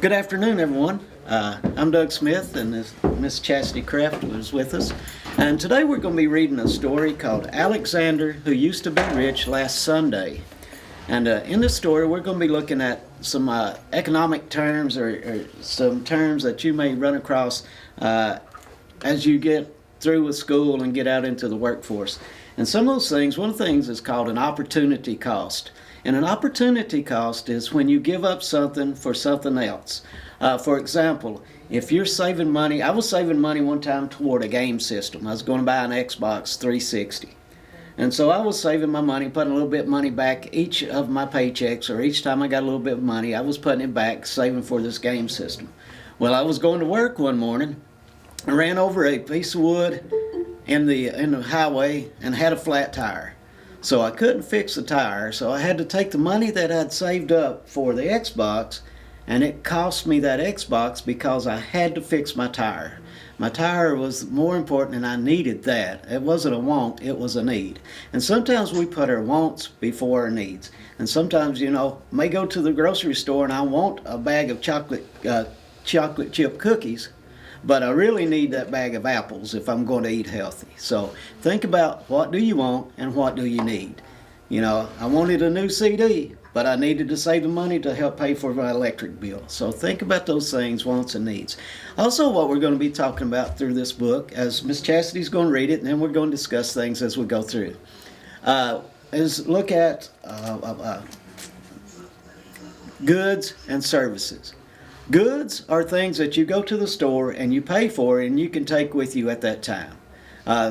Good afternoon, everyone. I'm Doug Smith, and Miss Chasity Craft was with us. And today we're going to be reading a story called Alexander, Who Used to Be Rich Last Sunday. And in this story, we're going to be looking at some economic terms or some terms that you may run across as you get through with school and get out into the workforce. And some of those things, one of the things is called an opportunity cost. And an opportunity cost is when you give up something for something else. For example, if you're saving money, I was saving money one time toward a game system. I was going to buy an Xbox 360. And so I was saving my money, putting a little bit of money back each of my paychecks, or each time I got a little bit of money, I was putting it back, saving for this game system. Well, I was going to work one morning. I ran over a piece of wood in the highway and had a flat tire. So I couldn't fix the tire, so I had to take the money that I'd saved up for the Xbox, and it cost me that Xbox because I had to fix my tire. My tire was more important and I needed that. It wasn't a want, it was a need. And sometimes we put our wants before our needs. And sometimes, may go to the grocery store and I want a bag of chocolate chip cookies, but I really need that bag of apples if I'm going to eat healthy. So think about, what do you want and what do you need? I wanted a new CD, but I needed to save the money to help pay for my electric bill. So think about those things, wants and needs. Also, what we're going to be talking about through this book, as Miss Chastity's going to read it, and then we're going to discuss things as we go through, is look at goods and services. Goods are things that you go to the store and you pay for and you can take with you at that time.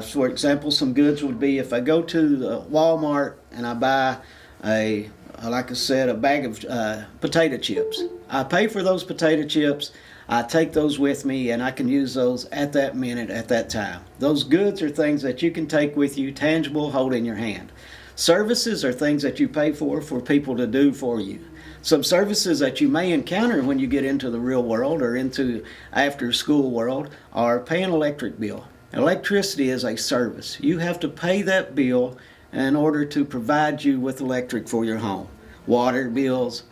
For example, some goods would be if I go to the Walmart and I buy a bag of potato chips. I pay for those potato chips, I take those with me, and I can use those at that minute, at that time. Those goods are things that you can take with you, tangible, hold in your hand. Services are things that you pay for people to do for you. Some services that you may encounter when you get into the real world or into after school world are paying an electric bill. Electricity is a service. You have to pay that bill in order to provide you with electric for your home. Water bills,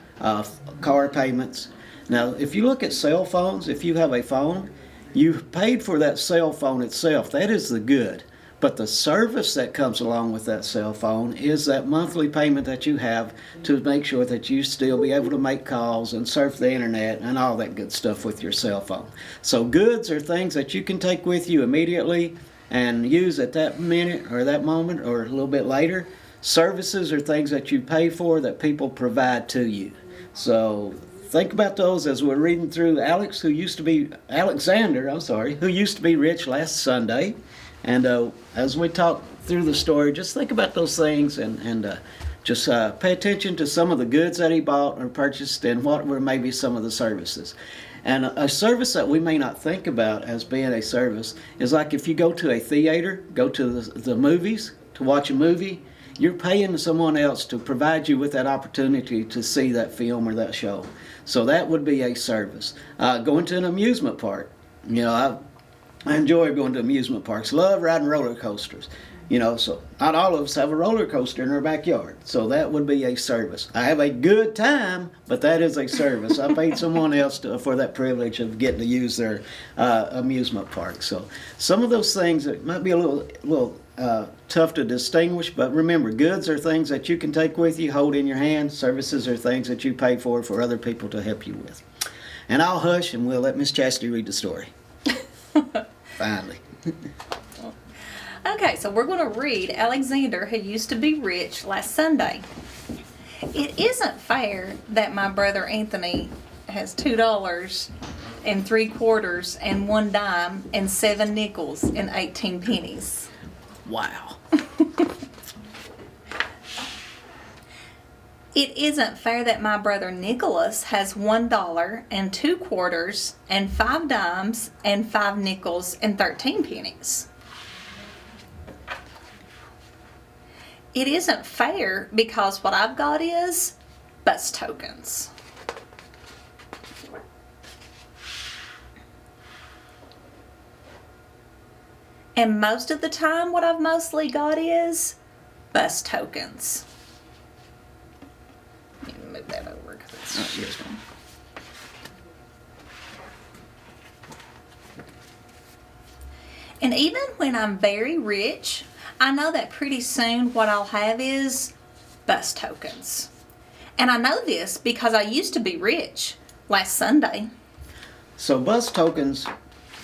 car payments. Now, if you look at cell phones, if you have a phone, you've paid for that cell phone itself. That is the good. But the service that comes along with that cell phone is that monthly payment that you have to make sure that you still be able to make calls and surf the internet and all that good stuff with your cell phone. So goods are things that you can take with you immediately and use at that minute or that moment or a little bit later. Services are things that you pay for that people provide to you. So think about those as we're reading through Alexander, who used to be rich last Sunday. And as we talk through the story, just think about those things and just pay attention to some of the goods that he bought or purchased and what were maybe some of the services. And a service that we may not think about as being a service is like if you go to a theater, go to the movies to watch a movie, you're paying someone else to provide you with that opportunity to see that film or that show. So that would be a service. Going to an amusement park. I enjoy going to amusement parks. Love riding roller coasters. So not all of us have a roller coaster in our backyard. So that would be a service. I have a good time, but that is a service. I paid someone else for that privilege of getting to use their amusement park. So some of those things that might be a little tough to distinguish, but remember, goods are things that you can take with you, hold in your hand. Services are things that you pay for other people to help you with. And I'll hush and we'll let Miss Chastity read the story. Finally. Okay, so we're going to read Alexander, Who Used to Be Rich Last Sunday. It isn't fair that my brother Anthony has $2 and 3/4 and 1 dime and 7 nickels and 18 pennies. Wow. It isn't fair that my brother Nicholas has $1 and 2/4 and 5 dimes and 5 nickels and 13 pennies. It isn't fair because what I've got is bus tokens. And most of the time what I've mostly got is bus tokens. Let me move that over because it's yes, ma'am. And even when I'm very rich, I know that pretty soon what I'll have is bus tokens. And I know this because I used to be rich last Sunday. So bus tokens,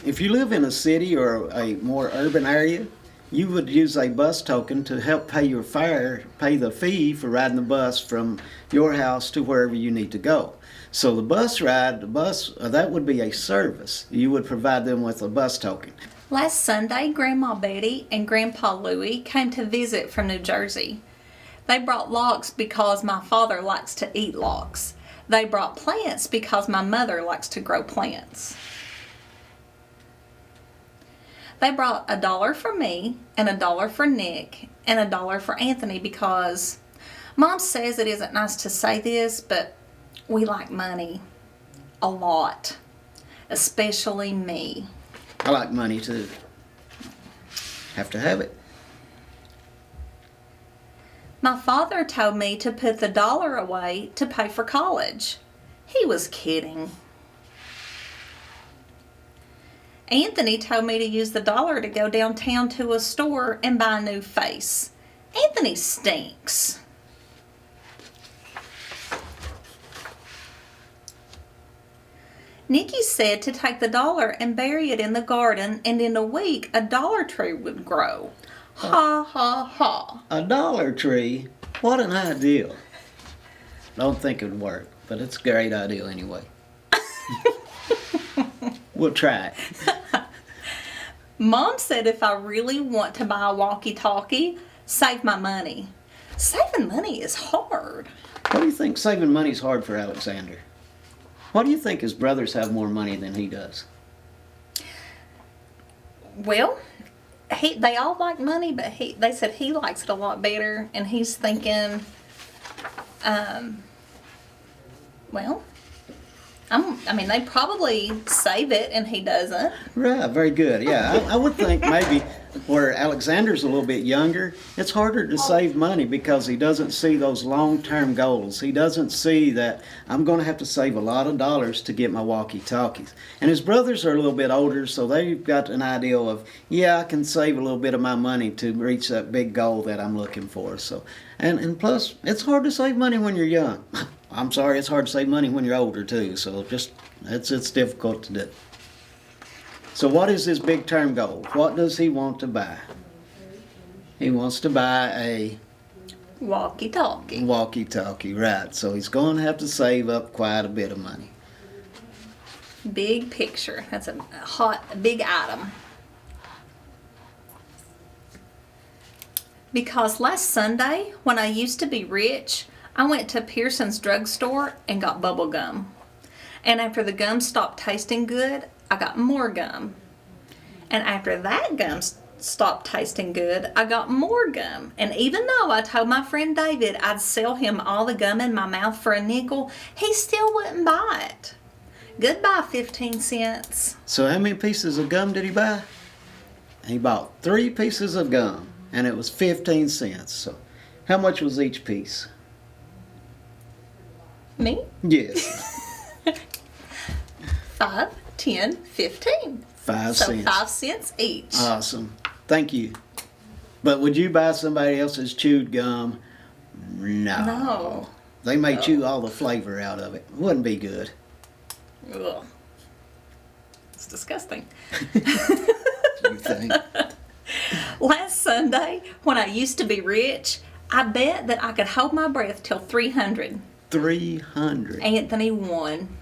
if you live in a city or a more urban area, you would use a bus token to help pay your fare, pay the fee for riding the bus from your house to wherever you need to go. So the bus ride, that would be a service. You would provide them with a bus token. Last Sunday, Grandma Betty and Grandpa Louie came to visit from New Jersey. They brought logs because my father likes to eat logs. They brought plants because my mother likes to grow plants. They brought $1 for me and $1 for Nick and $1 for Anthony because Mom says it isn't nice to say this, but we like money a lot, especially me. I like money too. Have to have it. My father told me to put the $1 away to pay for college. He was kidding. Anthony told me to use the $1 to go downtown to a store and buy a new face. Anthony stinks. Nikki said to take the $1 and bury it in the garden, and in a week a dollar tree would grow. Ha ha ha. A Dollar Tree? What an idea. Don't think it would work, but it's a great idea anyway. We'll try it. Mom said if I really want to buy a walkie-talkie, save my money. Saving money is hard. What do you think saving money is hard for Alexander? Why do you think his brothers have more money than he does? Well, they all like money, but they said he likes it a lot better, and he's thinking, they probably save it, and he doesn't. Right, very good. Yeah, I would think maybe where Alexander's a little bit younger, it's harder to save money because he doesn't see those long-term goals. He doesn't see that I'm going to have to save a lot of dollars to get my walkie-talkies. And his brothers are a little bit older, so they've got an idea of, yeah, I can save a little bit of my money to reach that big goal that I'm looking for. So, and plus, it's hard to save money when you're young. I'm sorry, it's hard to save money when you're older too. So it's difficult to do. So what is his big term goal? What does he want to buy? He wants to buy a Walkie-talkie. walkie-talkie, right. So he's going to have to save up quite a bit of money. Big picture. That's a big item. Because last Sunday, when I used to be rich, I went to Pearson's drugstore and got bubble gum. And after the gum stopped tasting good, I got more gum. And after that gum stopped tasting good, I got more gum. And even though I told my friend David I'd sell him all the gum in my mouth for a nickel, he still wouldn't buy it. Goodbye, 15 cents. So how many pieces of gum did he buy? He bought 3 pieces of gum, and it was 15 cents. So how much was each piece? Me? Yes. 5, 10, 15. 5 So cents. 5 cents each. Awesome. Thank you. But would you buy somebody else's chewed gum? No. No. They may chew all the flavor out of it. Wouldn't be good. Ugh. It's disgusting. You think? Last Sunday, when I used to be rich, I bet that I could hold my breath till 300. 300. Anthony won.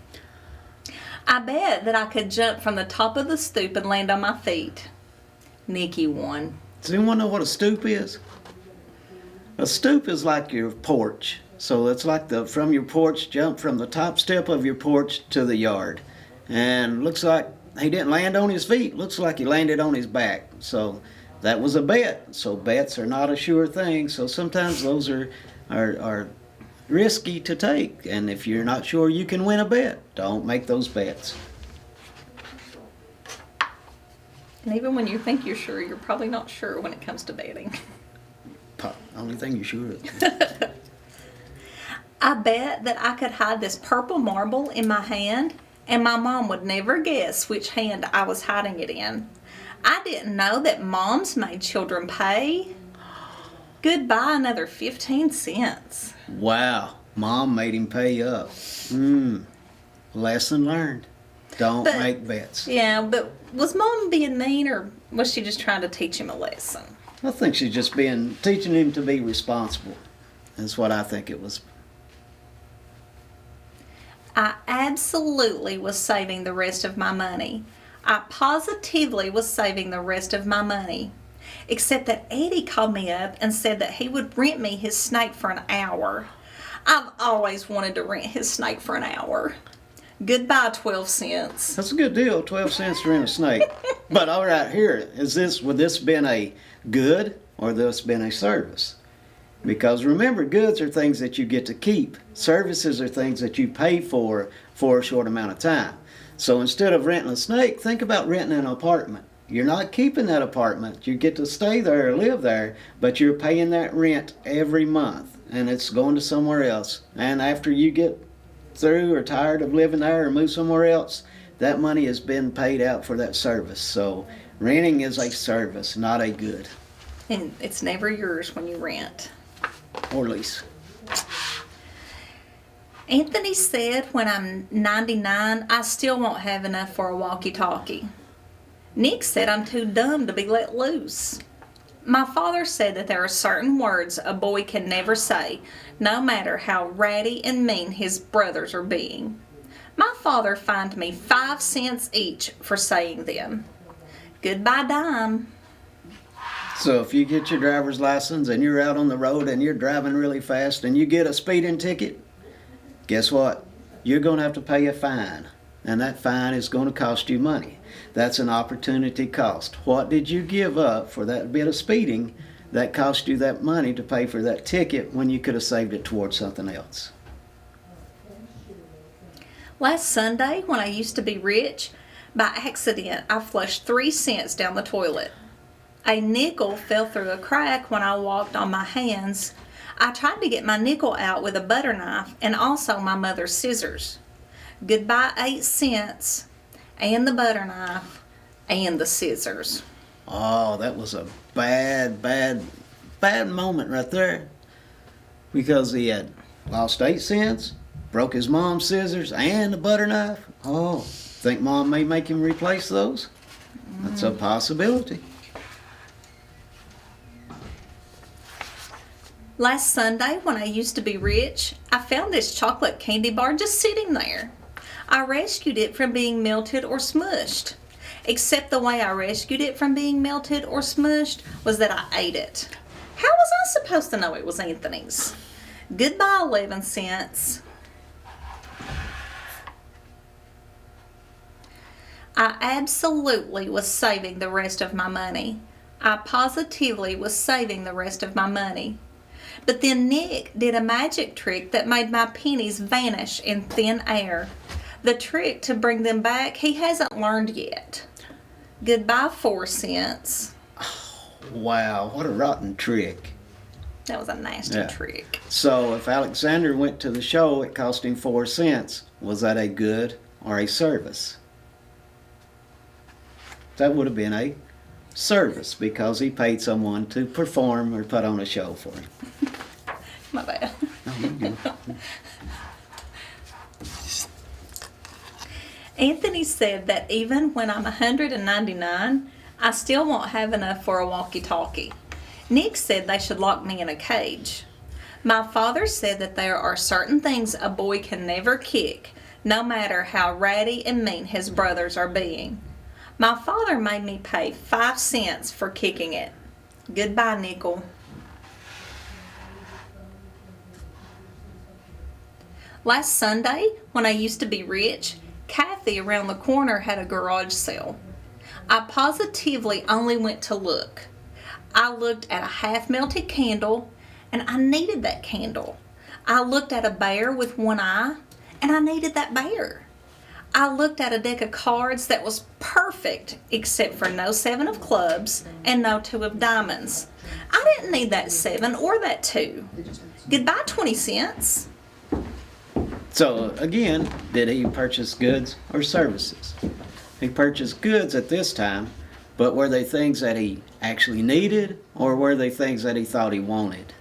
I bet that I could jump from the top of the stoop and land on my feet. Nikki won. Does anyone know what a stoop is? A stoop is like your porch. So it's like from your porch, jump from the top step of your porch to the yard. And looks like he didn't land on his feet. Looks like he landed on his back. So that was a bet. So bets are not a sure thing. So sometimes those are risky to take. And if you're not sure you can win a bet, don't make those bets. And even when you think you're sure, you're probably not sure when it comes to betting. Only thing you're sure of. I bet that I could hide this purple marble in my hand, and my mom would never guess which hand I was hiding it in. I didn't know that moms made children pay. Goodbye, another 15 cents. Wow, Mom made him pay up. Lesson learned. Don't But- make bets. Yeah, but was Mom being mean, or was she just trying to teach him a lesson? I think she's just teaching him to be responsible. That's what I think it was. I absolutely was saving the rest of my money. I positively was saving the rest of my money. Except that Eddie called me up and said that he would rent me his snake for an hour. I've always wanted to rent his snake for an hour. Goodbye, 12 cents. That's a good deal, 12 cents to rent a snake. But all right, here, would this been a good or this been a service? Because remember, goods are things that you get to keep. Services are things that you pay for a short amount of time. So instead of renting a snake, think about renting an apartment. You're not keeping that apartment. You get to stay there or live there, but you're paying that rent every month, and it's going to somewhere else. And after you get through or tired of living there or move somewhere else, that money has been paid out for that service. So renting is a service, not a good And it's never yours when you rent. or lease. Anthony said when I'm 99, I still won't have enough for a walkie-talkie. Nick said I'm too dumb to be let loose. My father said that there are certain words a boy can never say, no matter how ratty and mean his brothers are being. My father fined me 5 cents each for saying them. Goodbye, dime. So if you get your driver's license and you're out on the road and you're driving really fast and you get a speeding ticket, guess what? You're going to have to pay a fine. And that fine is going to cost you money. That's an opportunity cost. What did you give up for that bit of speeding that cost you that money to pay for that ticket when you could have saved it towards something else? Last Sunday, when I used to be rich, by accident I flushed 3 cents down the toilet. A nickel fell through a crack when I walked on my hands. I tried to get my nickel out with a butter knife and also my mother's scissors. Goodbye 8 cents, and the butter knife, and the scissors. Oh, that was a bad moment right there. Because he had lost 8 cents, broke his mom's scissors, and the butter knife. Oh, think Mom may make him replace those? That's a possibility. Last Sunday, when I used to be rich, I found this chocolate candy bar just sitting there. I rescued it from being melted or smushed. Except the way I rescued it from being melted or smushed was that I ate it. How was I supposed to know it was Anthony's? Goodbye, 11 cents. I absolutely was saving the rest of my money. I positively was saving the rest of my money. But then Nick did a magic trick that made my pennies vanish in thin air. The trick to bring them back he hasn't learned yet. Goodbye, 4 cents. Wow, what a rotten trick. That was a nasty Yeah. trick. So if Alexander went to the show, it cost him 4 cents. Was that a good or a service? That would have been a service because he paid someone to perform or put on a show for him. My bad. Oh, there you go. Anthony said that even when I'm 199, I still won't have enough for a walkie-talkie. Nick said they should lock me in a cage. My father said that there are certain things a boy can never kick, no matter how ratty and mean his brothers are being. My father made me pay 5 cents for kicking it. Goodbye, nickel. Last Sunday, when I used to be rich, Kathy around the corner had a garage sale. I positively only went to look. I looked at a half-melted candle, and I needed that candle. I looked at a bear with one eye, and I needed that bear. I looked at a deck of cards that was perfect, except for no 7 of clubs and no 2 of diamonds. I didn't need that 7 or that 2. Goodbye, 20 cents. So again, did he purchase goods or services? He purchased goods at this time but were they things that he actually needed, or were they things that he thought he wanted?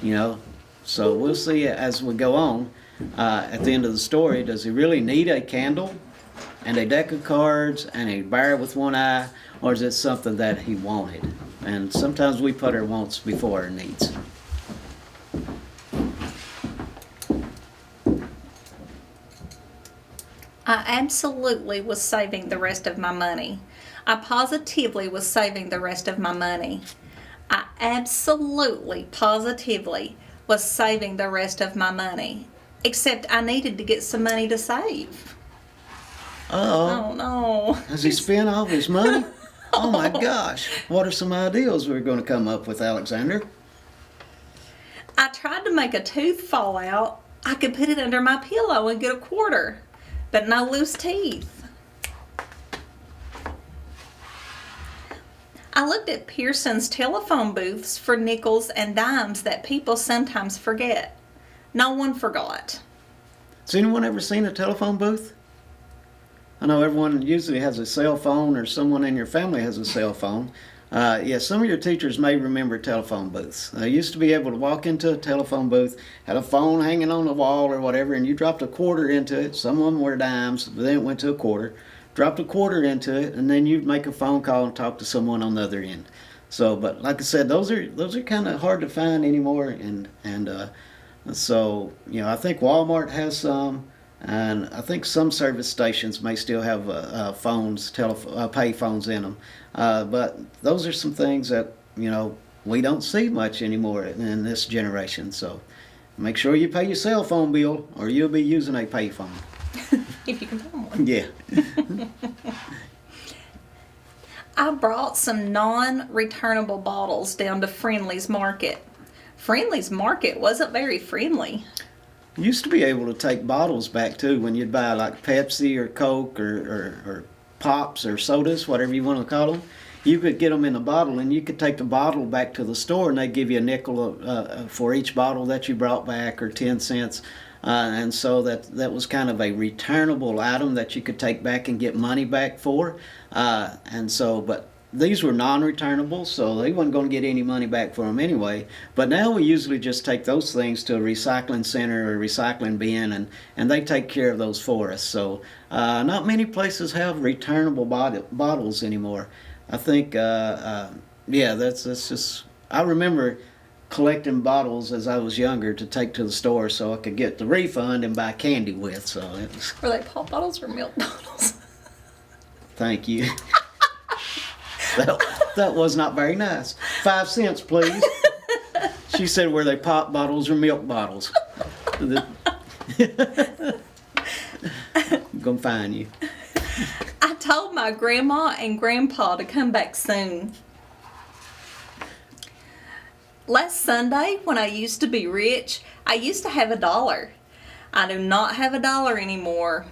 You know, so we'll see as we go on. At the end of the story, does he really need a candle and a deck of cards and a bear with one eye, or is it something that he wanted? And sometimes we put our wants before our needs. I absolutely was saving the rest of my money. I positively was saving the rest of my money. I absolutely, positively was saving the rest of my money. Except I needed to get some money to save. Uh-oh. Oh no. Has he spent all his money? Oh my gosh. What are some ideas we're going to come up with, Alexander? I tried to make a tooth fall out. I could put it under my pillow and get a quarter, but no loose teeth. I looked at Pearson's telephone booths for nickels and dimes that people sometimes forget. No one forgot. Has anyone ever seen a telephone booth? I know everyone usually has a cell phone, or someone in your family has a cell phone. Yeah, some of your teachers may remember telephone booths. They used to be able to walk into a telephone booth, had a phone hanging on the wall or whatever, and you dropped a quarter into it. Some of them were dimes, but then it went to a quarter. Dropped a quarter into it, and then you'd make a phone call and talk to someone on the other end. So, but like I said, those are kind of hard to find anymore, and so, you know, I think Walmart has some, and I think some service stations may still have phones, pay phones in them. But those are some things that, you know, we don't see much anymore in this generation. So make sure you pay your cell phone bill, or you'll be using a pay phone. If you can find one. Yeah. I brought some non-returnable bottles down to Friendly's Market. Friendly's Market wasn't very friendly. You used to be able to take bottles back too when you'd buy like Pepsi or Coke or Pops or sodas, whatever you want to call them. You could get them in a bottle, and you could take the bottle back to the store, and they'd give you a nickel for each bottle that you brought back, or 10 cents. And so that was kind of a returnable item that you could take back and get money back for. And so, but these were non-returnable, so they wasn't going to get any money back for them anyway. But now we usually just take those things to a recycling center or a recycling bin, and they take care of those for us. So not many places have returnable bottles anymore. I think, yeah, that's just, I remember collecting bottles as I was younger to take to the store so I could get the refund and buy candy with. So it was. Were they pop bottles or milk bottles? Thank you. That was not very nice. 5 cents, please. She said, were they pop bottles or milk bottles? I'm gonna find you. I told my grandma and grandpa to come back soon. Last Sunday, when I used to be rich, I used to have $1. I do not have $1 anymore.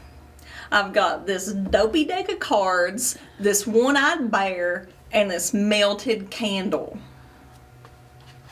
I've got this dopey deck of cards, this one-eyed bear, and this melted candle.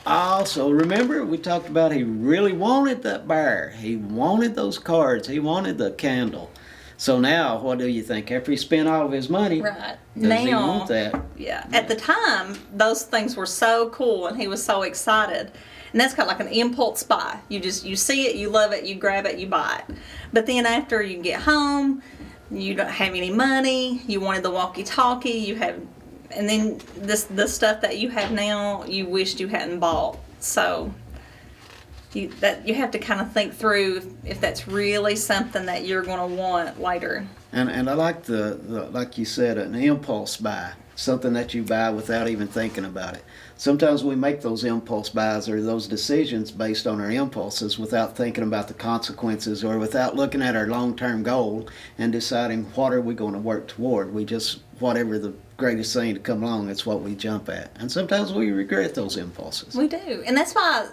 Also, remember we talked about he really wanted that bear. He wanted those cards. He wanted the candle. So now, what do you think? After he spent all of his money, Right. does he want that? Yeah. At the time, those things were so cool, and he was so excited. And that's kind of like an impulse buy. You see it, you love it, you grab it, you buy it. But then after you get home, you don't have any money. You wanted the walkie-talkie. You have, and then the stuff that you have now, you wished you hadn't bought. So you have to kind of think through if that's really something that you're going to want later. And I like the like you said, an impulse buy, something that you buy without even thinking about it. Sometimes we make those impulse buys or those decisions based on our impulses without thinking about the consequences or without looking at our long-term goal and deciding what are we going to work toward. We just, whatever the greatest thing to come along, it's what we jump at. And sometimes we regret those impulses. We do. And that's why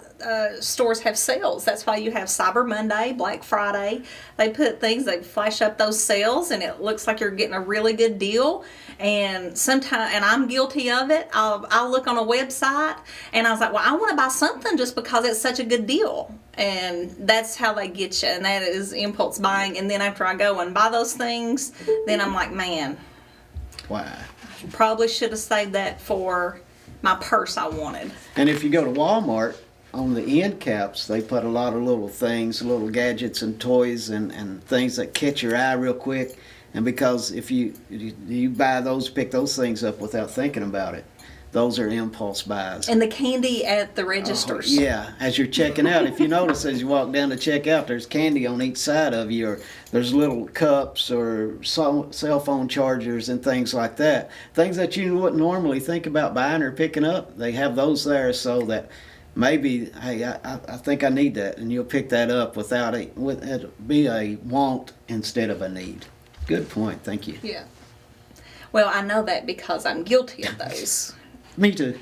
stores have sales. That's why you have Cyber Monday, Black Friday. They put things, they flash up those sales, and it looks like you're getting a really good deal. And sometimes, and I'm guilty of it, I'll look on a website and I was like, well, I want to buy something just because it's such a good deal. And that's how they get you. And that is impulse buying. And then after I go and buy those things, then I'm like, man. Why? Probably should have saved that for my purse I wanted. And if you go to Walmart, on the end caps, they put a lot of little things, little gadgets and toys and things that catch your eye real quick. And because if you buy those, pick those things up without thinking about it, those are impulse buys. And the candy at the registers. Yeah, as you're checking out, if you notice as you walk down to check out, there's candy on each side of you, or there's little cups or cell phone chargers and things like that. Things that you wouldn't normally think about buying or picking up, they have those there so that maybe, hey, I think I need that, and you'll pick that up without it'll be a want instead of a need. Good point, thank you. Yeah. Well, I know that because I'm guilty of those. Me too.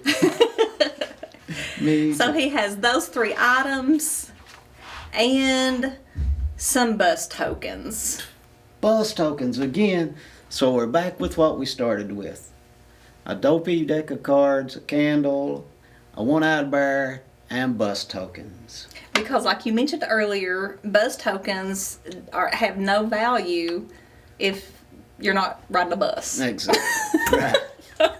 Me So too. he has those 3 items and some bus tokens. Bus tokens again. So we're back with what we started with. A dopey deck of cards, a candle, a one-eyed bear, and bus tokens. Because like you mentioned earlier, bus tokens have no value if you're not riding a bus. Exactly. Right.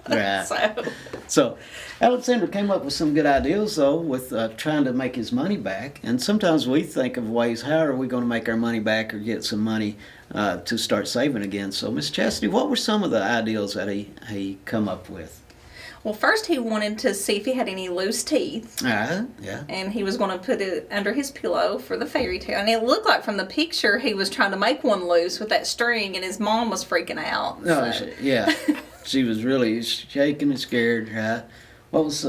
Right. So, So Alexander came up with some good ideas, though, with trying to make his money back. And sometimes we think of ways, how are we going to make our money back or get some money to start saving again? So, Miss Chasity, what were some of the ideas that he come up with? well, first he wanted to see if he had any loose teeth. Yeah. And he was going to put it under his pillow for the fairy tale. And it looked like from the picture he was trying to make one loose with that string, and his mom was freaking out. No, so. yeah. She was really shaking and scared, right? What was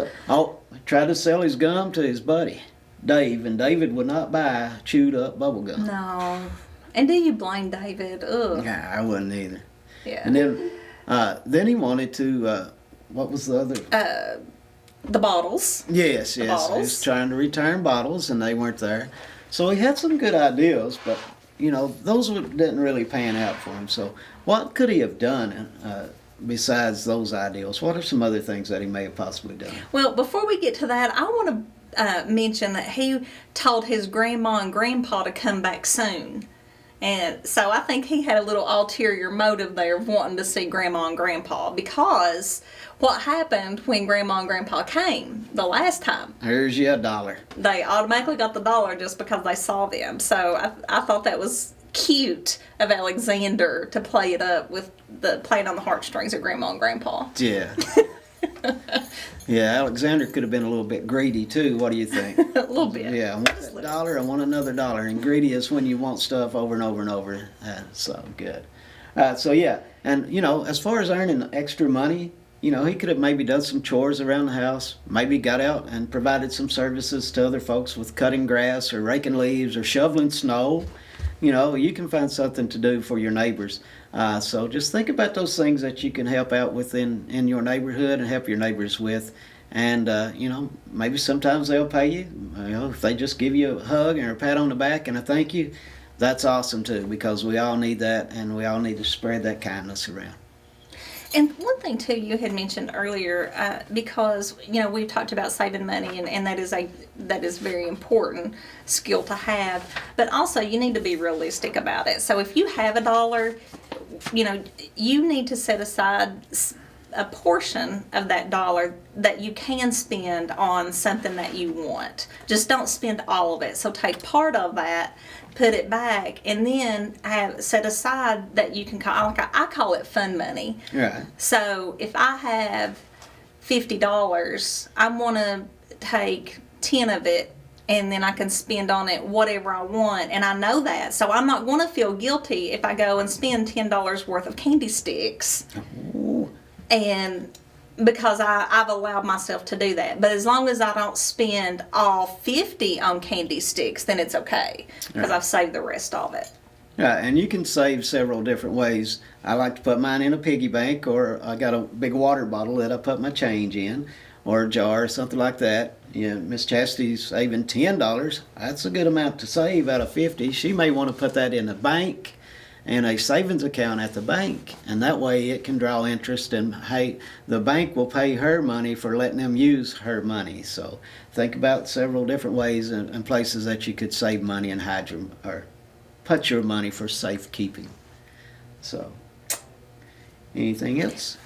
tried to sell his gum to his buddy, Dave, and David would not buy chewed up bubble gum. No. And do you blame David? Ugh. Yeah, I wouldn't either. Yeah. And then he wanted to, what was the other? The bottles. Yes. He bottles. was trying to return bottles, and they weren't there. So he had some good ideas, but, those didn't really pan out for him. So what could he have done besides those ideals? What are some other things that he may have possibly done? Well, before we get to that, I want to mention that he told his grandma and grandpa to come back soon. And so I think he had a little ulterior motive there of wanting to see grandma and grandpa, because what happened when grandma and grandpa came the last time? Here's you $1. They automatically got the $1 just because they saw them. So I thought that was cute of Alexander to play it up with playing on the heartstrings of grandma and grandpa. Yeah. Yeah, Alexander could have been a little bit greedy too. What do you think? A little bit. Yeah, I want that $1, I want another $1. And greedy is when you want stuff over and over and over. So good. So yeah, and as far as earning extra money, he could have maybe done some chores around the house, maybe got out and provided some services to other folks with cutting grass or raking leaves or shoveling snow. You can find something to do for your neighbors. So just think about those things that you can help out with in your neighborhood and help your neighbors with. And, maybe sometimes they'll pay you. If they just give you a hug or a pat on the back and a thank you, that's awesome too, because we all need that, and we all need to spread that kindness around. And one thing too you had mentioned earlier, because we've talked about saving money, and that is very important skill to have. But also you need to be realistic about it. So if you have $1, you need to set aside a portion of that $1 that you can spend on something that you want. Just don't spend all of it. So take part of that, put it back, and then set aside that you can call, I call it fun money. Right. So if I have $50, I want to take 10 of it, and then I can spend on it whatever I want, and I know that. So I'm not going to feel guilty if I go and spend $10 worth of candy sticks. Ooh. And because I've allowed myself to do that. But as long as I don't spend all 50 on candy sticks, then it's okay, because I've saved the rest of it. Yeah, and you can save several different ways. I like to put mine in a piggy bank, or I got a big water bottle that I put my change in, or a jar or something like that. Miss Chastity's saving $10. That's a good amount to save out of 50. She may want to put that in a bank and a savings account at the bank, and that way it can draw interest, and the bank will pay her money for letting them use her money. So think about several different ways and places that you could save money and put your money for safekeeping. So Anything else?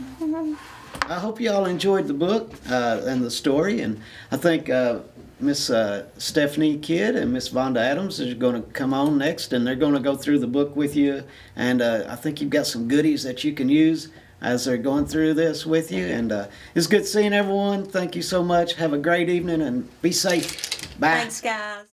I hope you all enjoyed the book and the story, and I think Miss Stephanie Kidd and Miss Vonda Adams are going to come on next, and they're going to go through the book with you, and I think you've got some goodies that you can use as they're going through this with you, and it's good seeing everyone. Thank you so much. Have a great evening, and be safe. Bye. Thanks, guys.